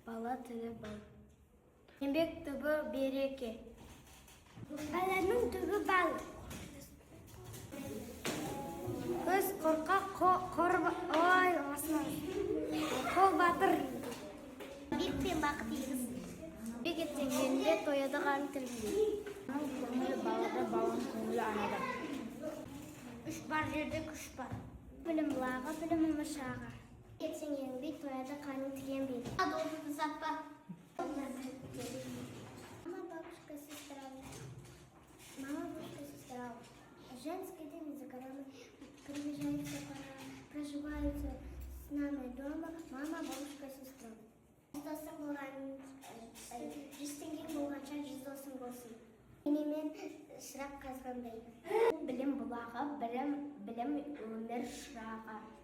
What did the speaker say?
бала тілі бал. Еңбек түбі береке. Баланың түбі бал. Көз қорқақ, қол батыр. Бек пен бақыт егіз. Бек еттен келінде тояды қарын тілінде. Көңілі балада, баланың көңілі анада. Үш бар жерде күш бар. Білім бұлаға, білім ұмышаға. Ертең еңбек тояды қарын тіген бек. Долбы запа. Мама, бабушка, сестра. Мама, бабушка, сестра. Женский день, за которым приезжаются пора, проживаются с нами дома мама, бабушка, сестра. Жүздосың болған, жүзденген болғанша жүздосың болсын. Менемен шырақ қазғандай. Білім бұлағы, білім өмір шырағы.